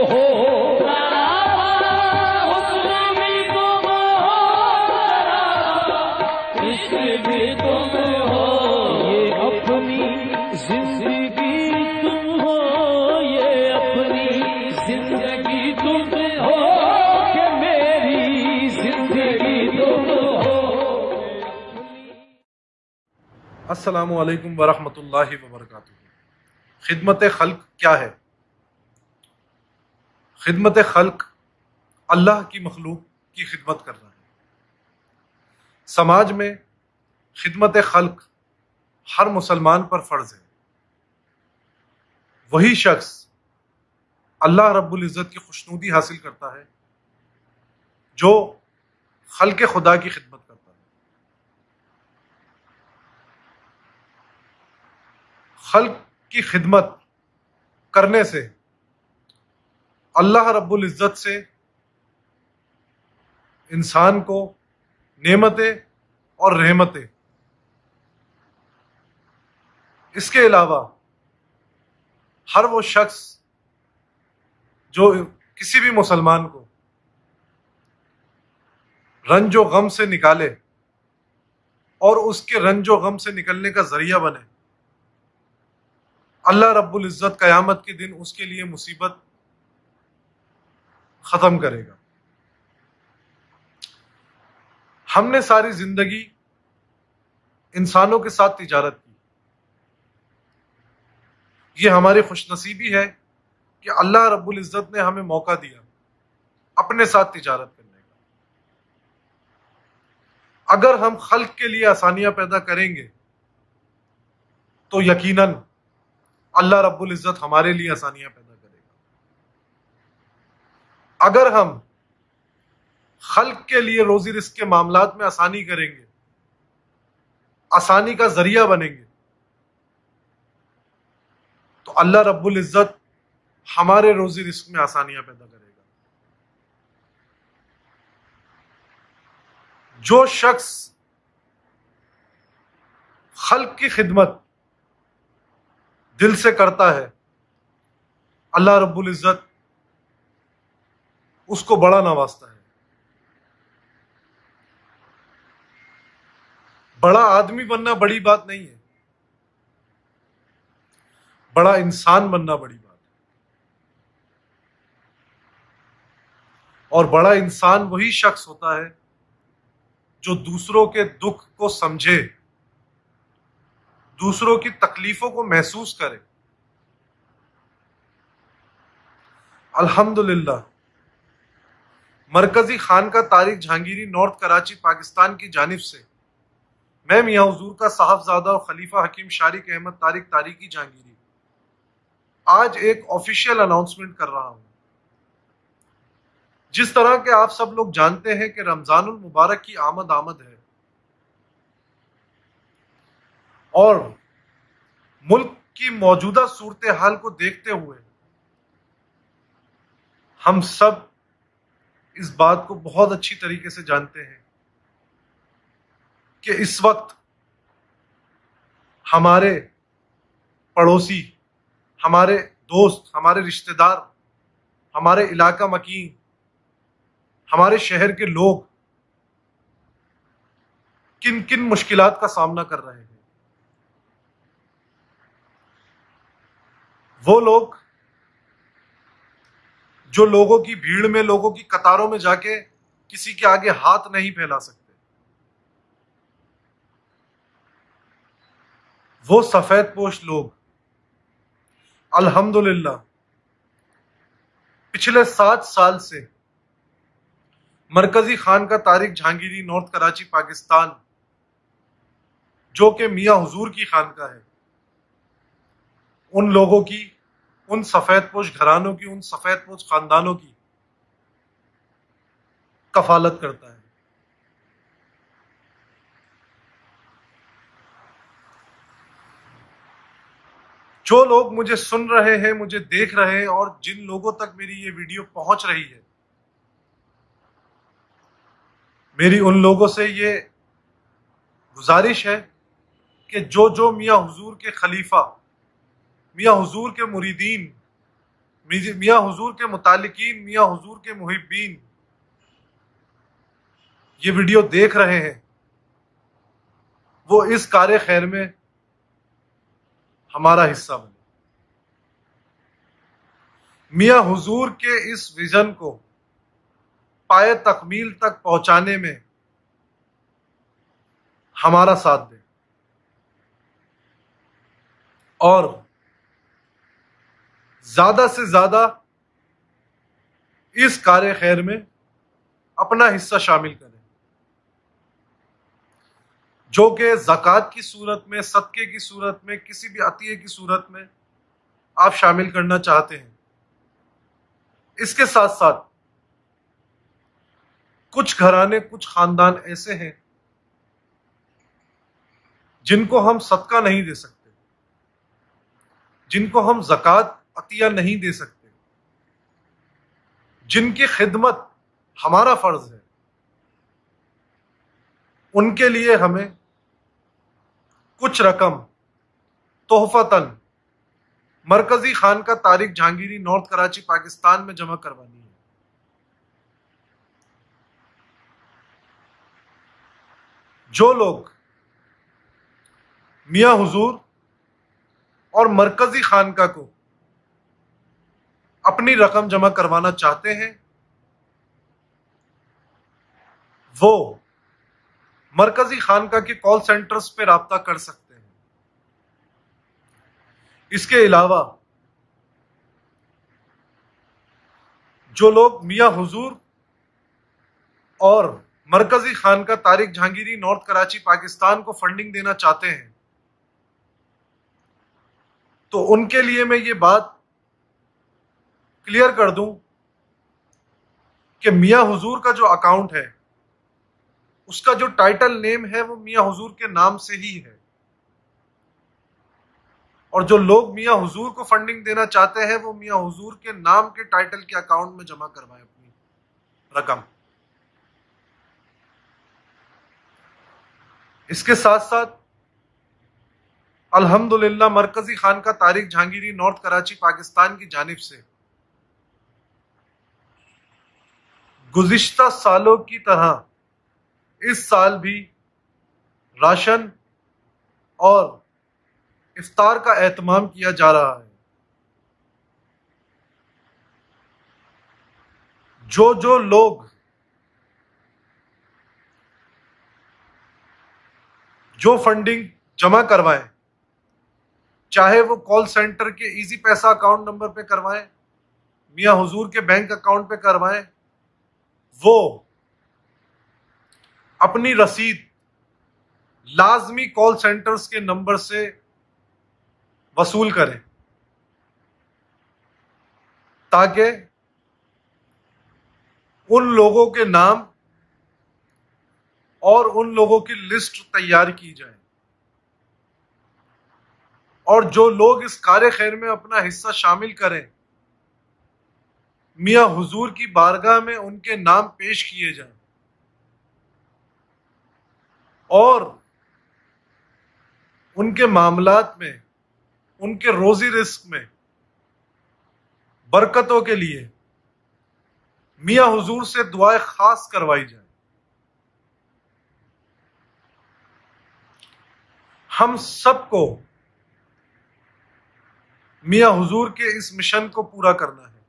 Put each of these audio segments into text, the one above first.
हो, हुस्न भी तुम हो, इश्क भी तुम हो, ये अपनी जिंदगी तुम हो, ये अपनी जिंदगी तुम हो, कि मेरी जिंदगी तुम हो। अस्सलामु अलैकुम वरहमतुल्लाहि वबरकातुहू। खिदमत खल्क क्या है? खिदमत खल्क अल्लाह की मखलूक की खिदमत करना है। समाज में खिदमत खल्क हर मुसलमान पर फर्ज है। वही शख्स अल्लाह रब्बुल इज़्ज़त की खुशनूदी हासिल करता है जो खल्क खुदा की खिदमत करता है। खल्क की खिदमत करने से अल्लाह रब्बुल इज़्ज़त से इंसान को नेमतें और रहमतें, इसके अलावा हर वो शख्स जो किसी भी मुसलमान को रंजो गम से निकाले और उसके रंजो गम से निकलने का जरिया बने, अल्लाह रब्बुल इज़्ज़त क़यामत के दिन उसके लिए मुसीबत खत्म करेगा। हमने सारी जिंदगी इंसानों के साथ तिजारत की। ये हमारी खुशनसीबी है कि अल्लाह रब्बुल इज़्ज़त ने हमें मौका दिया अपने साथ तिजारत करने का। अगर हम खल्क के लिए आसानियां पैदा करेंगे तो यकीनन अल्लाह रब्बुल इज़्ज़त हमारे लिए आसानियां पैदा करेगा। अगर हम खल्क के लिए रोजी रिस्क के मामलात में आसानी करेंगे, आसानी का जरिया बनेंगे, तो अल्लाह रब्बुल इज़्ज़त हमारे रोजी रिस्क में आसानियां पैदा करेगा। जो शख्स खल्क की खिदमत दिल से करता है, अल्लाह रब्बुल इज़्ज़त उसको बड़ा नवाजता है। बड़ा आदमी बनना बड़ी बात नहीं है, बड़ा इंसान बनना बड़ी बात है। और बड़ा इंसान वही शख्स होता है जो दूसरों के दुख को समझे, दूसरों की तकलीफों को महसूस करे। अल्हम्दुलिल्लाह, मरकजी खानका तारिक जहांगीरी, नॉर्थ कराची, पाकिस्तान की जानिब से मैं मियां हुजूर का साहबजादा और खलीफा हकीम शारिक अहमद तारिक तारिकी जहांगीरी आज एक ऑफिशियल अनाउंसमेंट कर रहा हूं। जिस तरह के आप सब लोग जानते हैं कि रमजानुल मुबारक की आमद है और मुल्क की मौजूदा सूरत हाल को देखते हुए हम सब इस बात को बहुत अच्छी तरीके से जानते हैं कि इस वक्त हमारे पड़ोसी, हमारे दोस्त, हमारे रिश्तेदार, हमारे इलाका मकीन, हमारे शहर के लोग किन किन मुश्किलात का सामना कर रहे हैं। वो लोग जो लोगों की भीड़ में, लोगों की कतारों में जाके किसी के आगे हाथ नहीं फैला सकते, वो सफेद पोश लोग अल्हम्दुलिल्लाह पिछले 7 साल से मरकजी खानका तारिक जहांगीरी, नॉर्थ कराची, पाकिस्तान, जो कि मियां हुजूर की खानका है, उन लोगों की, उन सफेद पोश घरानों की, उन सफेद पोश खानदानों की कफालत करता है। जो लोग मुझे सुन रहे हैं, मुझे देख रहे हैं और जिन लोगों तक मेरी ये वीडियो पहुंच रही है, मेरी उन लोगों से ये गुजारिश है कि जो जो मियां हुजूर के खलीफा, मियां हुजूर के मुरीदीन میاں حضور کے متعلقین، میاں حضور کے محبین یہ ویڈیو دیکھ رہے ہیں، وہ اس کار خیر میں ہمارا حصہ بنے، میاں حضور کے اس ویژن کو پائے تکمیل تک پہنچانے میں ہمارا ساتھ دیں، اور زیادہ سے زیادہ اس کار خیر میں اپنا حصہ شامل کریں، جو کہ زکوٰۃ کی صورت میں، صدقے کی صورت میں، کسی بھی عطیے کی صورت میں آپ شامل کرنا چاہتے ہیں۔ اس کے ساتھ ساتھ کچھ گھرانے، کچھ خاندان ایسے ہیں جن کو ہم صدقہ نہیں دے سکتے، جن کو ہم زکوٰۃ عطیہ نہیں دے سکتے، جن کی خدمت ہمارا فرض ہے، ان کے لیے ہمیں کچھ رقم تحفتاً مرکزی خانقاہ طارق جہانگیری، نارتھ کراچی، پاکستان میں جمع کروانی ہے۔ جو لوگ میاں حضور اور مرکزی خانقاہ کو اپنی رقم جمع کروانا چاہتے ہیں، وہ مرکزی خانقاہ کے کال سینٹرز پہ رابطہ کر سکتے ہیں۔ اس کے علاوہ جو لوگ میاں حضور اور مرکزی خانقاہ طارق جہانگیری، نارتھ کراچی، پاکستان کو فنڈنگ دینا چاہتے ہیں، تو ان کے لیے میں یہ بات کلیئر کر دوں کہ میاں حضور کا جو اکاؤنٹ ہے، اس کا جو ٹائٹل نیم ہے وہ میاں حضور کے نام سے ہی ہے، اور جو لوگ میاں حضور کو فنڈنگ دینا چاہتے ہیں وہ میاں حضور کے نام کے ٹائٹل کے اکاؤنٹ میں جمع کروائیں اپنی رقم۔ اس کے ساتھ ساتھ الحمدللہ مرکزی خانقاہ طارق جہانگیری، نارتھ کراچی، پاکستان کی جانب سے گزشتہ سالوں کی طرح اس سال بھی راشن اور افطار کا اہتمام کیا جا رہا ہے۔ جو لوگ جو فنڈنگ جمع کروائیں، چاہے وہ کال سینٹر کے ایزی پیسہ اکاؤنٹ نمبر پہ کروائیں، میاں حضور کے بینک اکاؤنٹ پہ کروائیں، وہ اپنی رسید لازمی کال سینٹرز کے نمبر سے وصول کریں، تاکہ ان لوگوں کے نام اور ان لوگوں کی لسٹ تیار کی جائے، اور جو لوگ اس کار خیر میں اپنا حصہ شامل کریں، میاں حضور کی بارگاہ میں ان کے نام پیش کیے جائیں، اور ان کے معاملات میں، ان کے روزی رزق میں برکتوں کے لیے میاں حضور سے دعائیں خاص کروائی جائیں۔ ہم سب کو میاں حضور کے اس مشن کو پورا کرنا ہے۔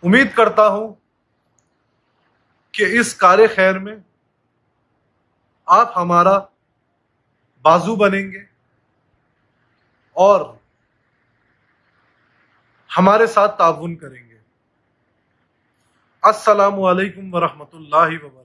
امید کرتا ہوں کہ اس کار خیر میں آپ ہمارا بازو بنیں گے اور ہمارے ساتھ تعاون کریں گے۔ السلام علیکم ورحمۃ اللہ وبرکاتہ۔